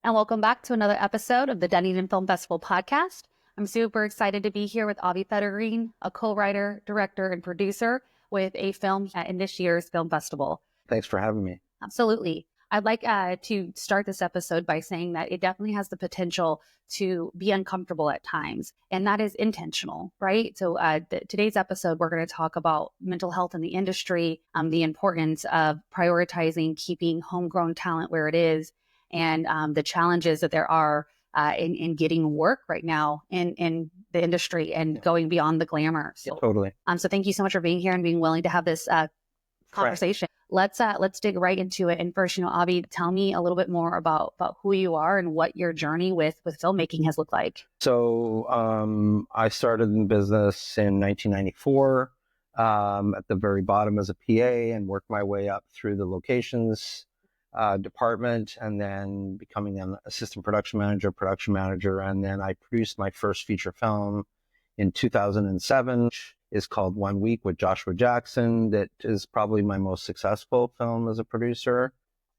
and welcome back to another episode of the Dunedin Film Festival podcast. I'm super excited to be here with Avi Federgreen, a co-writer, director, and producer with a film in this year's film festival. Thanks for having me. Absolutely. I'd like to start this episode by saying that it definitely has the potential to be uncomfortable at times, and that is intentional, right? So today's episode, we're going to talk about mental health in the industry, the importance of prioritizing keeping homegrown talent where it is, and the challenges that there are in getting work right now in the industry and going beyond the glamour. So, Totally. So thank you so much for being here and being willing to have this conversation. Let's dig right into it. And first, Avi, tell me a little bit more about who you are and what your journey with filmmaking has looked like. So I started in business in 1994 at the very bottom as a PA and worked my way up through the locations department, and then becoming an assistant production manager. And then I produced my first feature film in 2007, which is called 1 Week with Joshua Jackson. That is probably my most successful film as a producer.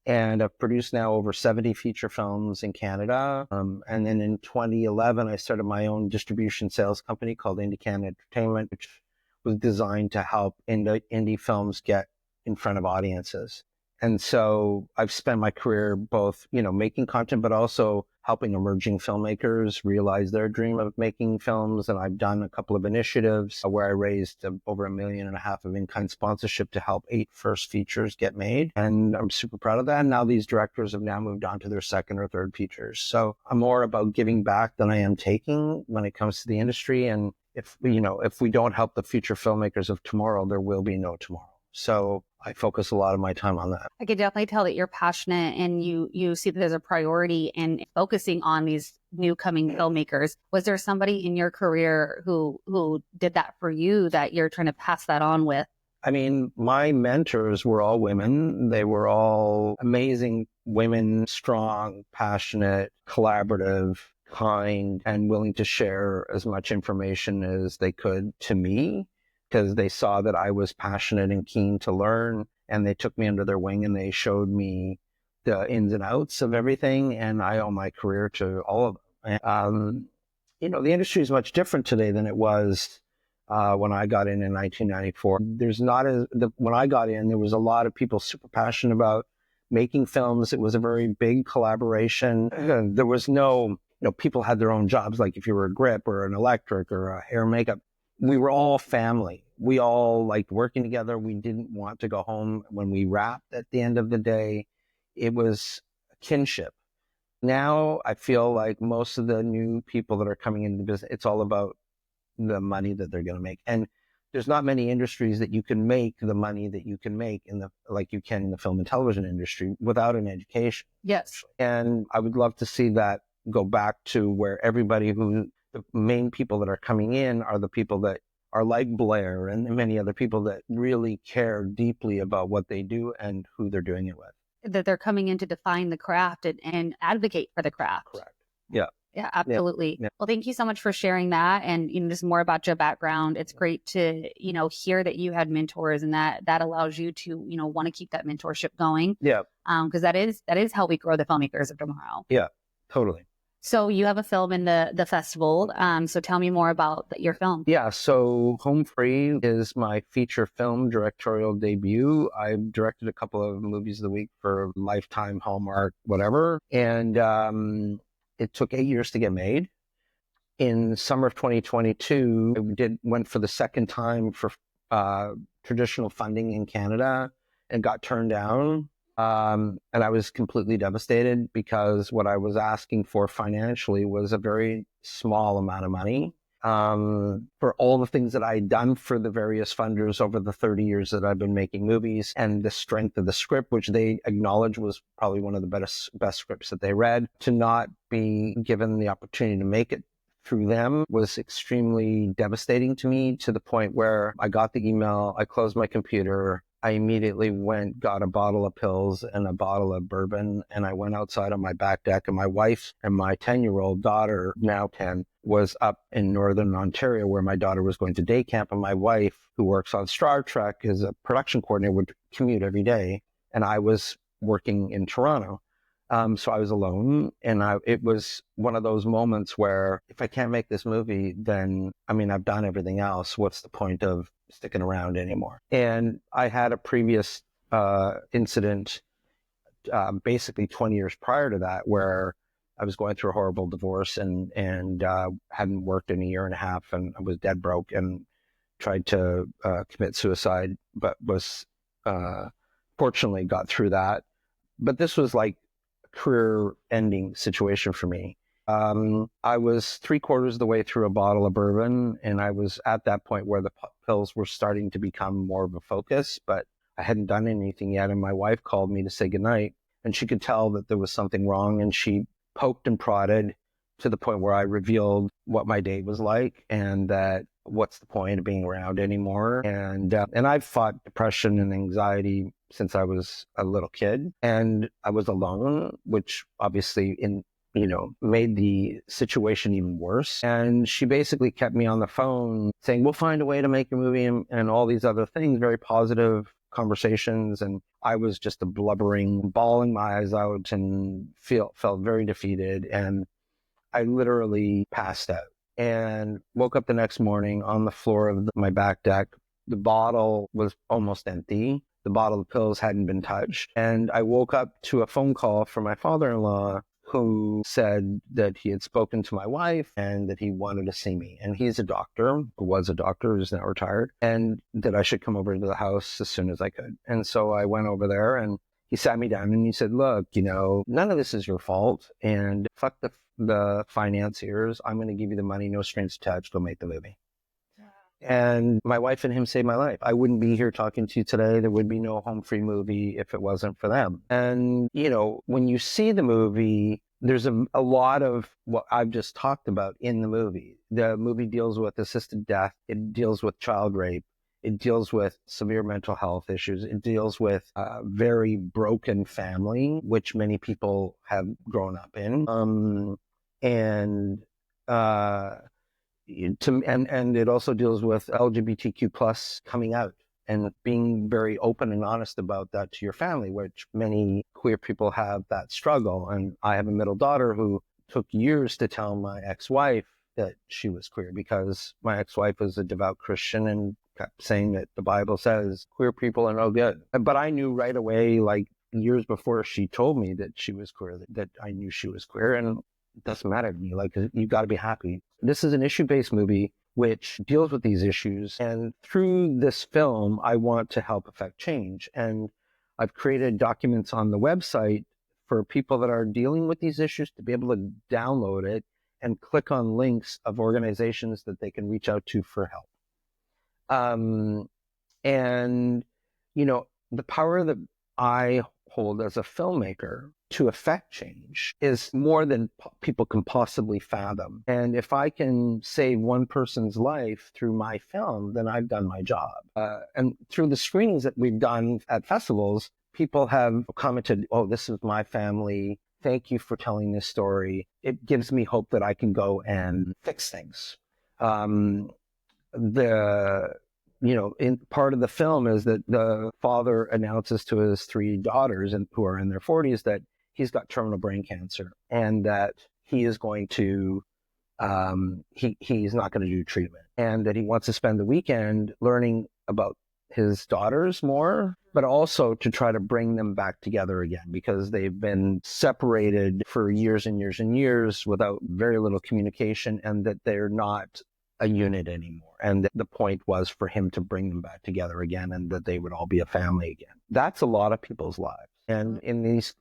And I've produced now over 70 feature films in Canada. And then in 2011, I started my own distribution sales company called Indie Entertainment, which was designed to help indie films get in front of audiences. And so I've spent my career both, making content, but also helping emerging filmmakers realize their dream of making films. And I've done a couple of initiatives where I raised over $1.5 million of in-kind sponsorship to help 8 first features get made. And I'm super proud of that. And now these directors have now moved on to their second or third features. So I'm more about giving back than I am taking when it comes to the industry. And if we don't help the future filmmakers of tomorrow, there will be no tomorrow. So I focus a lot of my time on that. I can definitely tell that you're passionate and you see that there's a priority in focusing on these new coming filmmakers. Was there somebody in your career who did that for you that you're trying to pass that on with? I mean, my mentors were all women. They were all amazing women, strong, passionate, collaborative, kind, and willing to share as much information as they could to me, because they saw that I was passionate and keen to learn, and they took me under their wing and they showed me the ins and outs of everything. And I owe my career to all of them. The industry is much different today than it was when I got in 1994. When I got in, there was a lot of people super passionate about making films. It was a very big collaboration. There was no, people had their own jobs, like if you were a grip or an electric or a hair and makeup. We were all family. We all liked working together. We didn't want to go home when we wrapped at the end of the day. It was kinship. Now I feel like most of the new people that are coming into the business, it's all about the money that they're going to make. And there's not many industries that you can make the money that you can make like you can in the film and television industry without an education. Yes. And I would love to see that go back to where the main people that are coming in are the people that are like Blair and many other people that really care deeply about what they do and who they're doing it with. That they're coming in to define the craft and advocate for the craft. Correct. Yeah. Yeah, absolutely. Yeah. Well, thank you so much for sharing that. And just more about your background. It's great to, hear that you had mentors and that allows you to, want to keep that mentorship going. Yeah. Because that is how we grow the filmmakers of tomorrow. Yeah, totally. So you have a film in the festival. So tell me more about your film. Yeah. So Home Free is my feature film directorial debut. I've directed a couple of movies of the week for Lifetime, Hallmark, whatever. And it took 8 years to get made. In summer of 2022, I went for the second time for traditional funding in Canada and got turned down. And I was completely devastated because what I was asking for financially was a very small amount of money for all the things that I'd done for the various funders over the 30 years that I've been making movies, and the strength of the script, which they acknowledged was probably one of the best scripts that they read. To not be given the opportunity to make it through them was extremely devastating to me, to the point where I got the email, I closed my computer, I immediately got a bottle of pills and a bottle of bourbon, and I went outside on my back deck, and my wife and my 10-year-old daughter, now 10, was up in Northern Ontario where my daughter was going to day camp, and my wife, who works on Star Trek, is a production coordinator, would commute every day, and I was working in Toronto. So I was alone, and it was one of those moments where if I can't make this movie, then, I mean, I've done everything else. What's the point of sticking around anymore? And I had a previous incident, basically 20 years prior to that, where I was going through a horrible divorce and hadn't worked in a year and a half, and I was dead broke and tried to commit suicide, but was fortunately got through that. But this was like career-ending situation for me. I was 3/4 of the way through a bottle of bourbon, and I was at that point where the pills were starting to become more of a focus, but I hadn't done anything yet. And my wife called me to say goodnight, and she could tell that there was something wrong, and she poked and prodded to the point where I revealed what my day was like, and that what's the point of being around anymore? And I've fought depression and anxiety since I was a little kid, and I was alone, which obviously made the situation even worse. And she basically kept me on the phone saying, we'll find a way to make a movie, and all these other things, very positive conversations. And I was just a blubbering, bawling my eyes out, and felt very defeated. And I literally passed out and woke up the next morning on the floor of my back deck. The bottle was almost empty. The bottle of pills hadn't been touched. And I woke up to a phone call from my father-in-law, who said that he had spoken to my wife and that he wanted to see me. And he's a doctor, was a doctor, who's now retired, and that I should come over to the house as soon as I could. And so I went over there, and he sat me down and he said, look, none of this is your fault, and fuck the financiers. I'm going to give you the money, no strings attached. Go make the movie. And my wife and him saved my life. I wouldn't be here talking to you today. There would be no Home Free movie if it wasn't for them. And, when you see the movie, there's a lot of what I've just talked about in the movie. The movie deals with assisted death. It deals with child rape. It deals with severe mental health issues. It deals with a very broken family, which many people have grown up in. And it also deals with LGBTQ plus coming out and being very open and honest about that to your family, which many queer people have that struggle. And I have a middle daughter who took years to tell my ex-wife that she was queer, because my ex-wife was a devout Christian and kept saying that the Bible says queer people are no good. But I knew right away, like years before she told me that she was queer, that I knew she was queer. And it doesn't matter to me. Like, you got to be happy. This is an issue-based movie which deals with these issues. And through this film, I want to help affect change. And I've created documents on the website for people that are dealing with these issues to be able to download it and click on links of organizations that they can reach out to for help. And, the power that I hold as a filmmaker to affect change is more than people can possibly fathom. And if I can save one person's life through my film, then I've done my job. And through the screenings that we've done at festivals, people have commented, oh, this is my family. Thank you for telling this story. It gives me hope that I can go and fix things. In part of the film is that the father announces to his 3 daughters, and who are in their 40s, that he's got terminal brain cancer, and that he is going to, he's not going to do treatment, and that he wants to spend the weekend learning about his daughters more, but also to try to bring them back together again, because they've been separated for years and years and years without very little communication, and that they're not a unit anymore. And the point was for him to bring them back together again, and that they would all be a family again. That's a lot of people's lives. And in these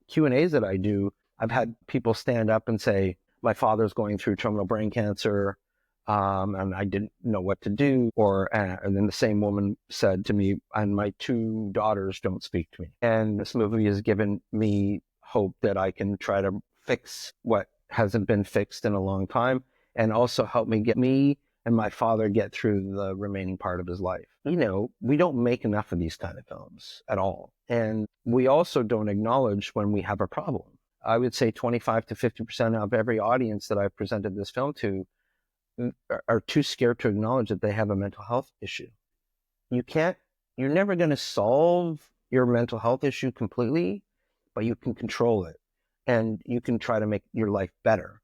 Q&As that I do, I've had people stand up and say, my father's going through terminal brain cancer, and I didn't know what to do. And then the same woman said to me, and my 2 daughters don't speak to me. And this movie has given me hope that I can try to fix what hasn't been fixed in a long time, and also help me and my father get through the remaining part of his life. We don't make enough of these kind of films at all. And we also don't acknowledge when we have a problem. I would say 25 to 50% of every audience that I've presented this film to are too scared to acknowledge that they have a mental health issue. You're never going to solve your mental health issue completely, but you can control it. and you can try to make your life better.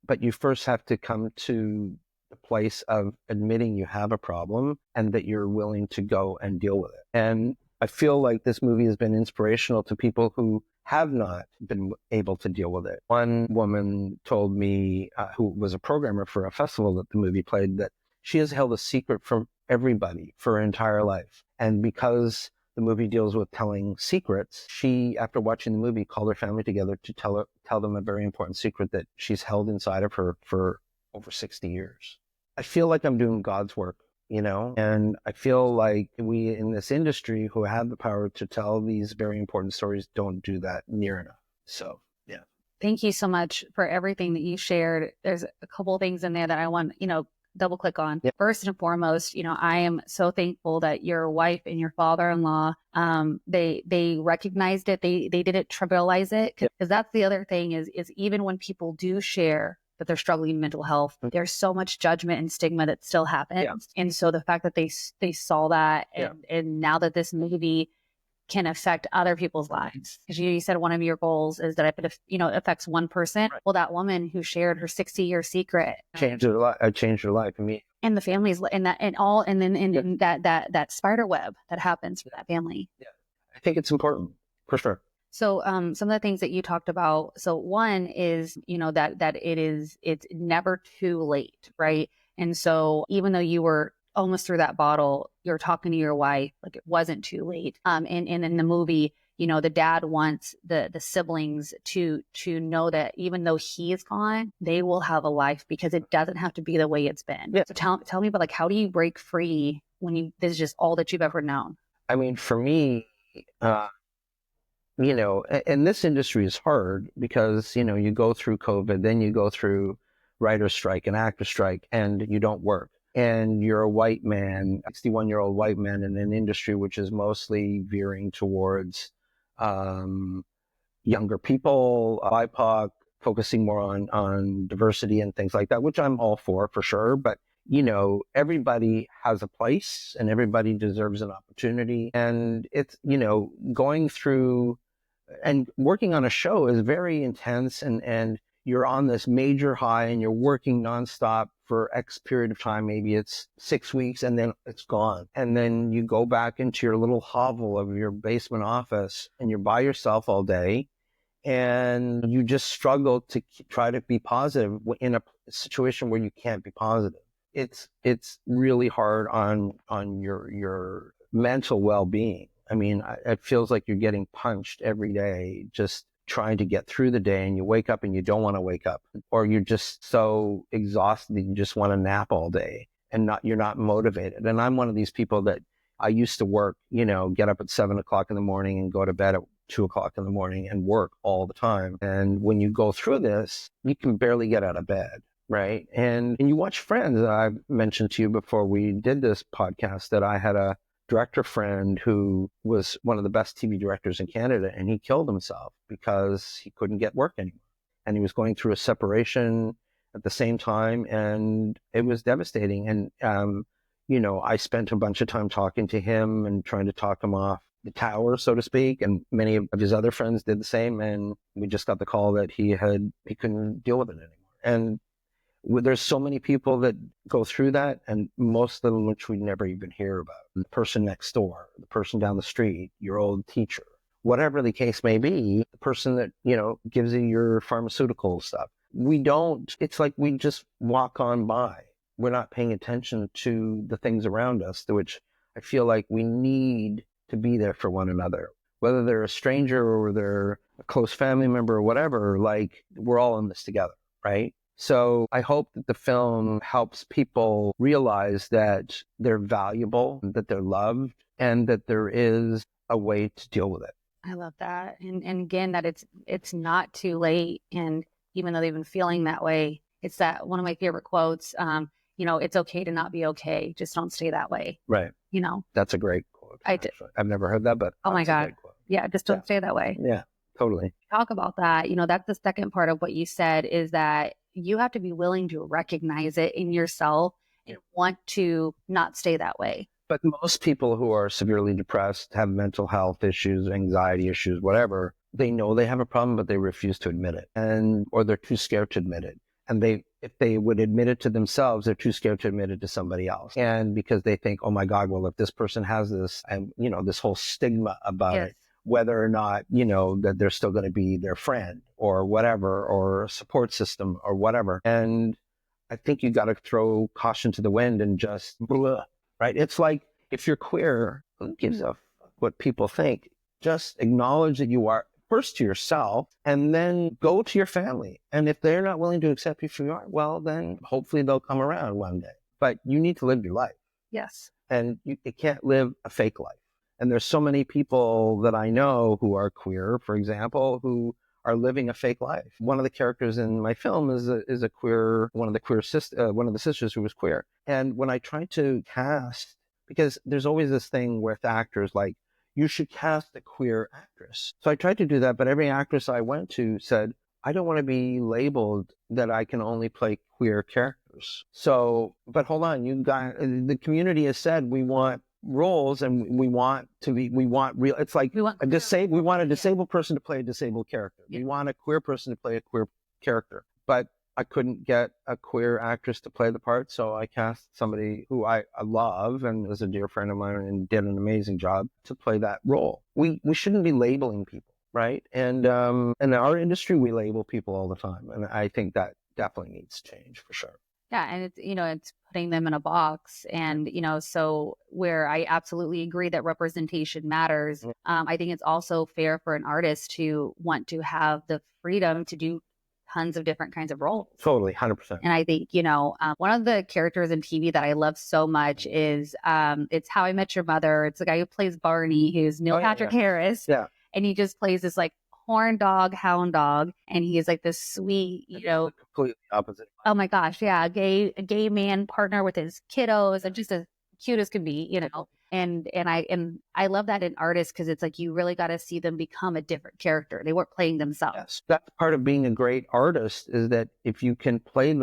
But you first have to come to the place of admitting you have a problem and that you're willing to go and deal with it. And I feel like this movie has been inspirational to people who have not been able to deal with it. One woman told me, who was a programmer for a festival that the movie played, that she has held a secret from everybody for her entire life. And because the movie deals with telling secrets, she, after watching the movie, called her family together to tell them a very important secret that she's held inside of her for over 60 years. I feel like I'm doing God's work, and I feel like we in this industry who have the power to tell these very important stories don't do that near enough. So, yeah. Thank you so much for everything that you shared. There's a couple of things in there that I want, double click on. Yep. First and foremost, I am so thankful that your wife and your father-in-law, they recognized it. They didn't trivialize it, because that's the other thing is even when people do share that they're struggling with mental health, there's so much judgment and stigma that still happens. Yeah. And so the fact that they saw that, and now that this movie can affect other people's lives. Because you said one of your goals is that if it, affects one person, right. Well, that woman who shared her 60-year secret changed her life. I changed her life. I mean, and the families, and then that spider web that happens for that family. Yeah, I think it's important for sure. So, some of the things that you talked about. So, one is, that it's never too late, right? And so, even though you were almost through that bottle, you're talking to your wife like it wasn't too late. And in the movie, the dad wants the siblings to know that even though he is gone, they will have a life, because it doesn't have to be the way it's been. Yeah. So tell me about, like, how do you break free when this is just all that you've ever known? I mean, for me, and this industry is hard because, you go through COVID, then you go through writer's strike and actor strike, and you don't work. And you're a white man, 61-year-old white man in an industry which is mostly veering towards younger people, BIPOC, focusing more on diversity and things like that, which I'm all for sure. But, everybody has a place and everybody deserves an opportunity. And it's, going through and working on a show is very intense, and you're on this major high and you're working nonstop for X period of time. Maybe it's 6 weeks and then it's gone. And then you go back into your little hovel of your basement office and you're by yourself all day, and you just struggle to try to be positive in a situation where you can't be positive. It's really hard on your mental well-being. I mean, it feels like you're getting punched every day, just trying to get through the day, and you wake up and you don't want to wake up, or you're just so exhausted that you just want to nap all day and you're not motivated. And I'm one of these people that I used to work, get up at 7 o'clock in the morning and go to bed at 2 o'clock in the morning and work all the time. And when you go through this, you can barely get out of bed. Right. And you watch Friends. I've mentioned to you before we did this podcast that I had a director friend who was one of the best TV directors in Canada, and he killed himself because he couldn't get work anymore. And he was going through a separation at the same time, and it was devastating. And, I spent a bunch of time talking to him and trying to talk him off the tower, so to speak. And many of his other friends did the same. And we just got the call that he couldn't deal with it anymore. And there's so many people that go through that, and most of them which we never even hear about. The person next door, the person down the street, your old teacher, whatever the case may be, the person that, gives you your pharmaceutical stuff. It's like we just walk on by. We're not paying attention to the things around us, to which I feel like we need to be there for one another. Whether they're a stranger or they're a close family member or whatever, like, we're all in this together, right? So I hope that the film helps people realize that they're valuable, that they're loved, and that there is a way to deal with it. I love that. And again, that it's not too late. And even though they've been feeling that way, it's that one of my favorite quotes, it's okay to not be okay. Just don't stay that way. Right. That's a great quote. I've never heard that, but oh my God. Yeah. Just don't stay that way. Yeah, totally. Talk about that. That's the second part of what you said, is that you have to be willing to recognize it in yourself and want to not stay that way. But most people who are severely depressed, have mental health issues, anxiety issues, whatever, they know they have a problem, but they refuse to admit it, or they're too scared to admit it. And if they would admit it to themselves, they're too scared to admit it to somebody else. And because they think, oh my God, well, if this person has this, and this whole stigma about it, whether or not, that they're still going to be their friend or whatever, or a support system or whatever. And I think you got to throw caution to the wind and just, blah, right? It's like, if you're queer, who gives a fuck what people think? Just acknowledge that you are, first to yourself, and then go to your family. And if they're not willing to accept you for you are, well, then hopefully they'll come around one day. But you need to live your life. Yes. And you can't live a fake life. And there's so many people that I know who are queer, for example, who are living a fake life. One of the characters in my film is a queer, one of the sisters who was queer. And when I tried to cast, because there's always this thing with actors, like, you should cast a queer actress. So I tried to do that, but every actress I went to said, I don't want to be labeled that I can only play queer characters. So, but hold on, the community has said we want roles, and we want real, it's like we want a disabled person to play a disabled character. Yeah. We want a queer person to play a queer character. But I couldn't get a queer actress to play the part, so I cast somebody who I love and is a dear friend of mine and did an amazing job to play that role. We shouldn't be labeling people, right? And in our industry, we label people all the time, and I think that definitely needs change for sure. Yeah, and it's it's putting them in a box, and so where I absolutely agree that representation matters. I think it's also fair for an artist to want to have the freedom to do tons of different kinds of roles. Totally, 100%. And I think, one of the characters in TV that I love so much is it's How I Met Your Mother. It's the guy who plays Barney, who's Neil Patrick Harris. Yeah. And he just plays this like horn dog, hound dog. And he is like this sweet, completely opposite. Oh my gosh. Yeah. A gay man partner with his kiddos, and just as cute as can be, And I love that in artists, because it's like you really got to see them become a different character. They weren't playing themselves. Yes, that's part of being a great artist, is that if you can play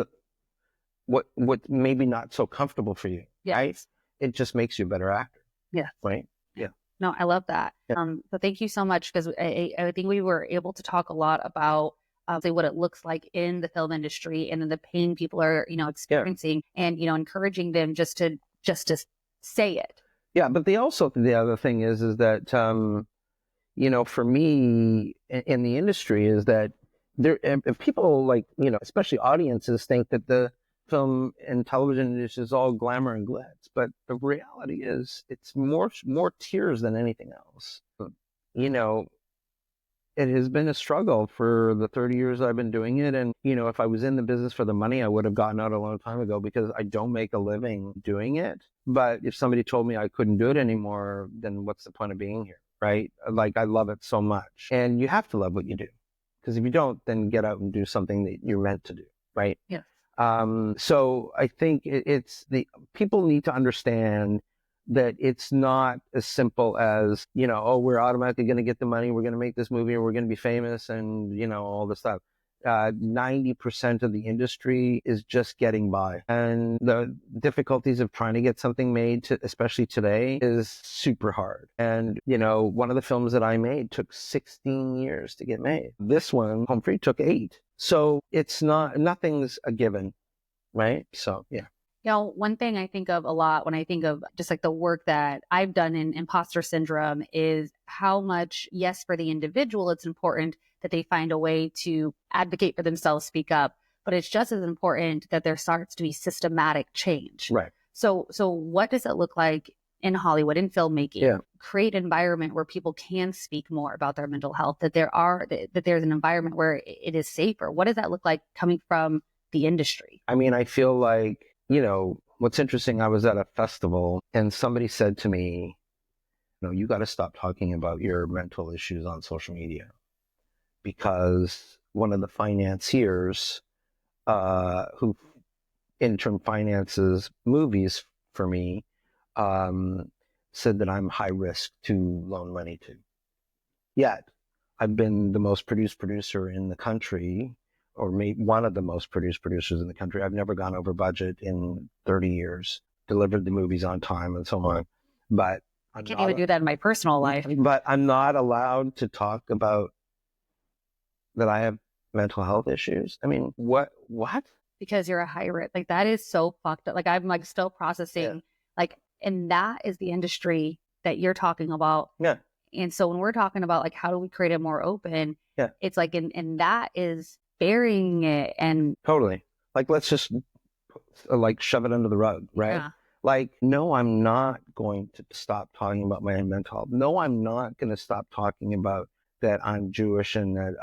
what maybe not so comfortable for you, right? It just makes you a better actor. Yeah. Right. Yeah. No, I love that. Yeah. So thank you so much, because I think we were able to talk a lot about say what it looks like in the film industry, and then the pain people are experiencing, and encouraging them just to say it. Yeah, but the other thing is that, for me in the industry is that if people like, especially audiences think that the film and television industry is all glamour and glitz, but the reality is it's more tears than anything else. It has been a struggle for the 30 years I've been doing it. And, if I was in the business for the money, I would have gotten out a long time ago, because I don't make a living doing it. But if somebody told me I couldn't do it anymore, then what's the point of being here, right? Like, I love it so much. And you have to love what you do, because if you don't, then get out and do something that you're meant to do, right? Yeah. So I think people need to understand that it's not as simple as, we're automatically going to get the money, we're going to make this movie, and we're going to be famous, and, all this stuff. 90% of the industry is just getting by. And the difficulties of trying to get something made, especially today, is super hard. And, one of the films that I made took 16 years to get made. This one, Home Free, took 8. So it's nothing's a given, right? So, yeah. One thing I think of a lot when I think of just like the work that I've done in imposter syndrome is how much, yes, for the individual, it's important that they find a way to advocate for themselves, speak up, but it's just as important that there starts to be systematic change. Right. So what does it look like in Hollywood, in filmmaking? Yeah. Create an environment where people can speak more about their mental health, that there's an environment where it is safer. What does that look like coming from the industry? I mean, I feel like, what's interesting, I was at a festival and somebody said to me, you got to stop talking about your mental issues on social media, because one of the financiers who interim finances movies for me said that I'm high risk to loan money to. Yet I've been the most produced producer in the country, or maybe one of the most produced producers in the country. I've never gone over budget in 30 years, delivered the movies on time, and so on. but I can't even do that in my personal life. But I'm not allowed to talk about that I have mental health issues. I mean, what? Because you're a high risk. Like, that is so fucked up. Like, I'm like still processing, like, and that is the industry that you're talking about. Yeah. And so when we're talking about like, how do we create it more open? Yeah. It's like, and that is burying it. And totally, like, let's just like shove it under the rug, right? Yeah. Like, no, I'm not going to stop talking about my mental health. No, I'm not going to stop talking about that I'm Jewish and that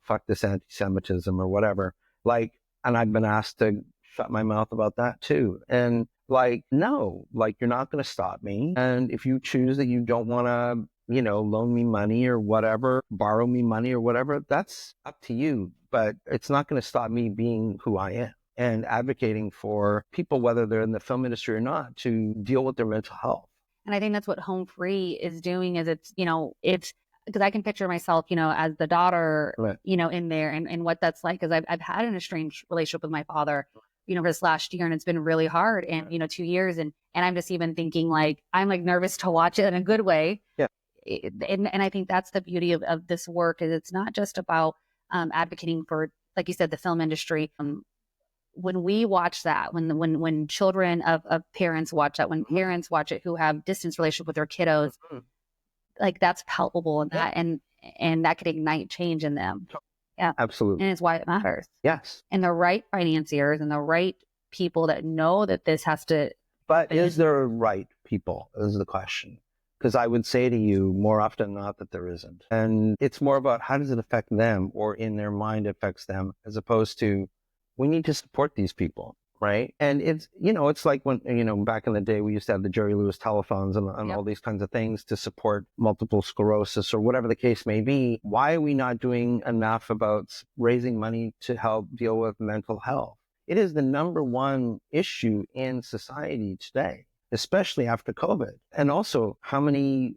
fuck this anti-Semitism or whatever. Like, and I've been asked to shut my mouth about that too. And like, no, like, you're not going to stop me. And if you choose that you don't want to, loan me money or whatever, borrow me money or whatever, that's up to you. But it's not going to stop me being who I am and advocating for people, whether they're in the film industry or not, to deal with their mental health. And I think that's what Home Free is doing, is it's because I can picture myself, as the daughter, Right. In there, and what that's like, because I've had an estranged relationship with my father, this last year, and it's been really hard, and 2 years, and I'm just even thinking, like, I'm like nervous to watch it in a good way. Yeah. And I think that's the beauty of this work, is it's not just about advocating for, like you said, the film industry. When we watch that, when children of parents watch that, when parents watch it who have distance relationship with their kiddos, like, that's palpable, and that could ignite change in them. Yeah, absolutely. And it's why it matters. Yes. And the right financiers and the right people that know that this has to. But is there right people is the question. Because I would say to you more often than not that there isn't. And it's more about how does it affect them, or in their mind affects them, as opposed to we need to support these people, right? And it's, it's like when, back in the day, we used to have the Jerry Lewis telethons and all these kinds of things to support multiple sclerosis or whatever the case may be. Why are we not doing enough about raising money to help deal with mental health? It is the number one issue in society today, especially after COVID. And also, how many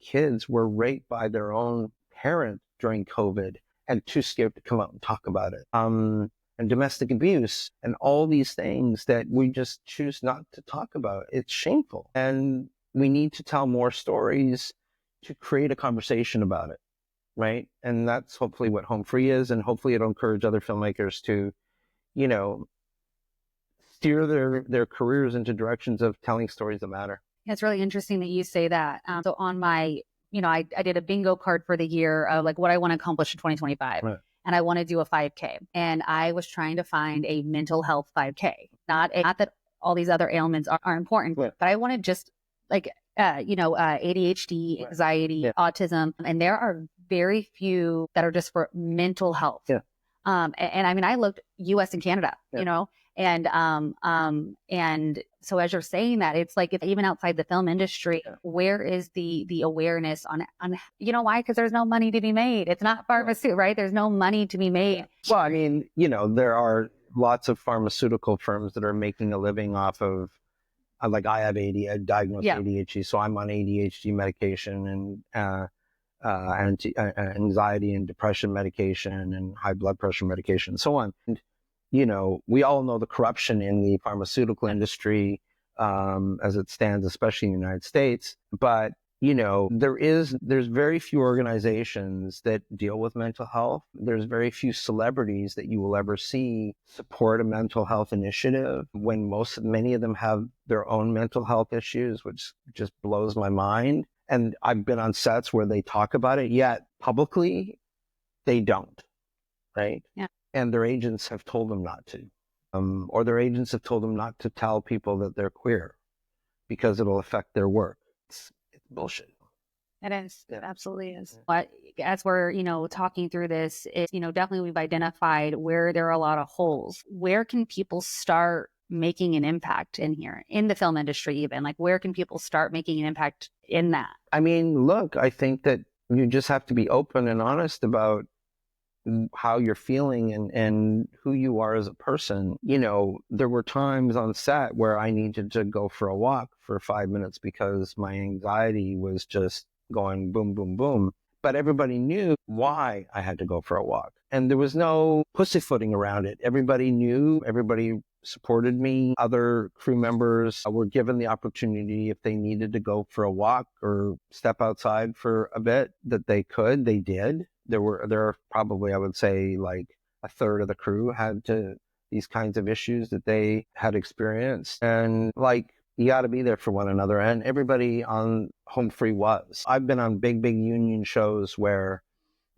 kids were raped by their own parent during COVID and too scared to come out and talk about it? And domestic abuse and all these things that we just choose not to talk about. It's shameful. And we need to tell more stories to create a conversation about it, right? And that's hopefully what Home Free is. And hopefully it'll encourage other filmmakers to, steer their careers into directions of telling stories that matter. It's really interesting that you say that. So on my, I did a bingo card for the year of like what I want to accomplish in 2025. Right. And I want to do a 5K. And I was trying to find a mental health 5K. Not that all these other ailments are important, right, but I wanted just like, ADHD, anxiety, autism. And there are very few that are just for mental health. Yeah. And I mean, I looked US and Canada, and so as you're saying that, it's like, even outside the film industry, where is the awareness on why? Because there's no money to be made. It's not pharmaceutical, right? There's no money to be made. Well, I mean, there are lots of pharmaceutical firms that are making a living off of, like, I have diagnosed ADHD, so I'm on ADHD medication and anxiety and depression medication and high blood pressure medication and so on. And, we all know the corruption in the pharmaceutical industry as it stands, especially in the United States. But, there's very few organizations that deal with mental health. There's very few celebrities that you will ever see support a mental health initiative when many of them have their own mental health issues, which just blows my mind. And I've been on sets where they talk about it, yet publicly they don't, right? Yeah. And their agents have told them not to, or their agents have told them not to tell people that they're queer because it'll affect their work. It's bullshit. It is. It absolutely is. But as we're, talking through this, definitely we've identified where there are a lot of holes. Where can people start making an impact in here, in the film industry even? Like, where can people start making an impact in that? I mean, look, I think that you just have to be open and honest about how you're feeling and who you are as a person. There were times on set where I needed to go for a walk for 5 minutes because my anxiety was just going boom, boom, boom. But everybody knew why I had to go for a walk. And there was no pussyfooting around it. Everybody knew, everybody supported me. Other crew members were given the opportunity, if they needed to go for a walk or step outside for a bit, that they could, they did. There are probably, I would say, like a third of the crew had these kinds of issues that they had experienced. And like, you got to be there for one another. And everybody on Home Free was. I've been on big union shows where,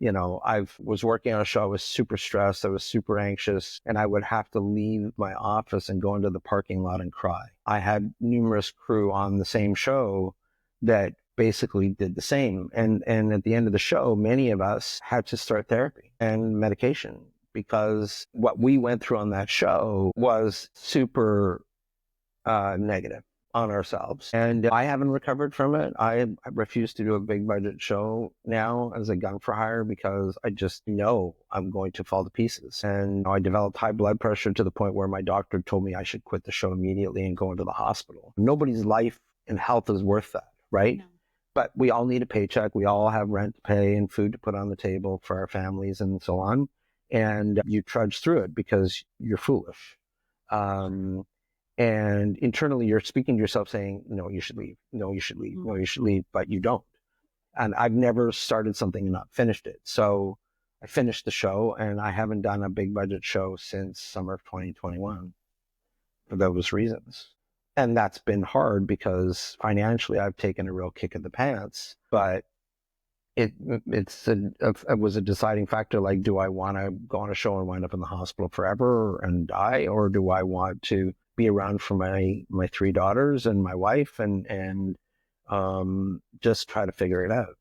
I was working on a show. I was super stressed. I was super anxious, and I would have to leave my office and go into the parking lot and cry. I had numerous crew on the same show that basically did the same. And at the end of the show, many of us had to start therapy and medication, because what we went through on that show was super negative on ourselves. And I haven't recovered from it. I refuse to do a big budget show now as a gun for hire, because I just know I'm going to fall to pieces. And I developed high blood pressure to the point where my doctor told me I should quit the show immediately and go into the hospital. Nobody's life and health is worth that, right? No. But we all need a paycheck. We all have rent to pay and food to put on the table for our families and so on. And you trudge through it because you're foolish. And internally, you're speaking to yourself saying, no, you should leave. No, you should leave. No, you should leave. But you don't. And I've never started something and not finished it. So I finished the show, and I haven't done a big budget show since summer of 2021 for those reasons. And that's been hard because financially I've taken a real kick in the pants. But it was a deciding factor. Like, do I want to go on a show and wind up in the hospital forever and die? Or do I want to be around for my three daughters and my wife and just try to figure it out?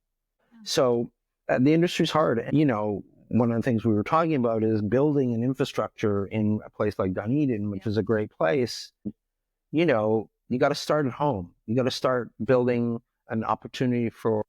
So the industry's hard. One of the things we were talking about is building an infrastructure in a place like Dunedin, which is a great place. You got to start at home. You got to start building an opportunity for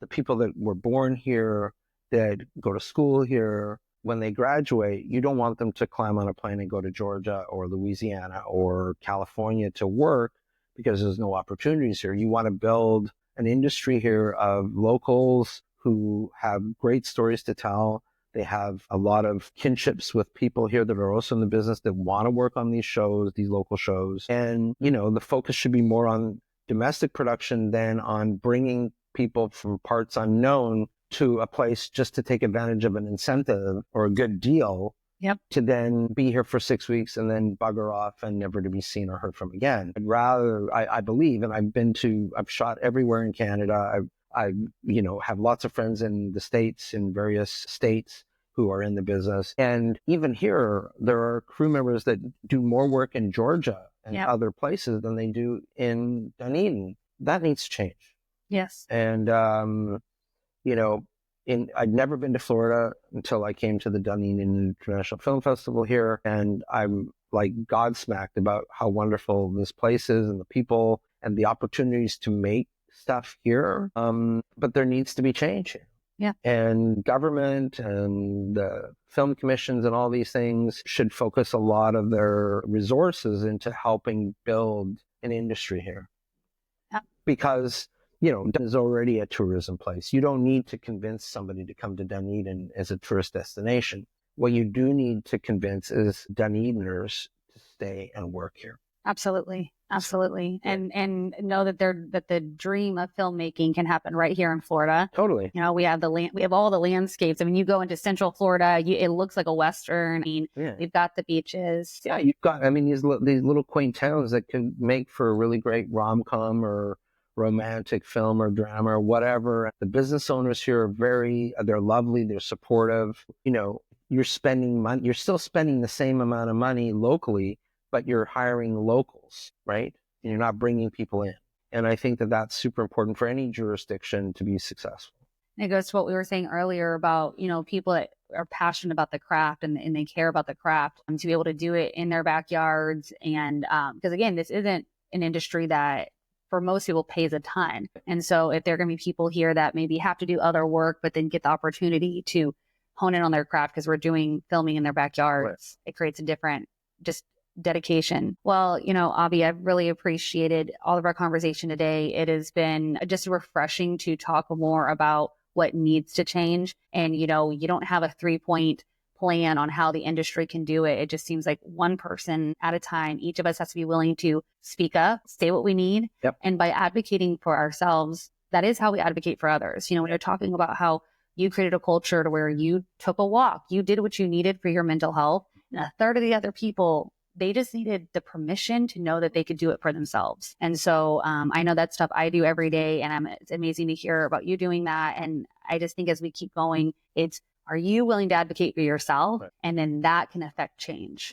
the people that were born here, that go to school here. When they graduate, you don't want them to climb on a plane and go to Georgia or Louisiana or California to work, because there's no opportunities here. You want to build an industry here of locals who have great stories to tell. They have a lot of kinships with people here that are also in the business that want to work on these shows, these local shows. And, the focus should be more on domestic production than on bringing people from parts unknown to a place just to take advantage of an incentive or a good deal. Yep. To then be here for 6 weeks and then bugger off and never to be seen or heard from again. I'd rather, I believe, and I've shot everywhere in Canada. I have lots of friends in the States, in various states, who are in the business. And even here, there are crew members that do more work in Georgia and other places than they do in Dunedin. That needs to change. Yes. And, I'd never been to Florida until I came to the Dunedin International Film Festival here. And I'm like godsmacked about how wonderful this place is and the people and the opportunities to make stuff here. But there needs to be change here. Yeah. And government and the film commissions and all these things should focus a lot of their resources into helping build an industry here. Yeah. Because Dunedin is already a tourism place. You don't need to convince somebody to come to Dunedin as a tourist destination. What you do need to convince is Dunediners to stay and work here. Absolutely. Absolutely. And know that the dream of filmmaking can happen right here in Florida. Totally. We have we have all the landscapes. I mean, you go into Central Florida, it looks like a Western. I mean, we've got the beaches. Yeah, you've got, these little quaint towns that can make for a really great rom-com or romantic film or drama or whatever. The business owners here are they're lovely. They're supportive. You're spending money. You're still spending the same amount of money locally, but you're hiring locals, right? And you're not bringing people in. And I think that that's super important for any jurisdiction to be successful. It goes to what we were saying earlier about, people that are passionate about the craft and they care about the craft, to be able to do it in their backyards. And because again, this isn't an industry that for most people pays a ton. And so if there are going to be people here that maybe have to do other work, but then get the opportunity to hone in on their craft because we're doing filming in their backyards, It creates a different dedication. Well, Avi, I've really appreciated all of our conversation today. It has been just refreshing to talk more about what needs to change. And, you don't have a 3-point plan on how the industry can do it. It just seems like one person at a time. Each of us has to be willing to speak up, say what we need. Yep. And by advocating for ourselves, that is how we advocate for others. When you're talking about how you created a culture to where you took a walk, you did what you needed for your mental health. And a third of the other people, they just needed the permission to know that they could do it for themselves. And so I know that's stuff I do every day, and it's amazing to hear about you doing that. And I just think as we keep going, are you willing to advocate for yourself? Right. And then that can affect change.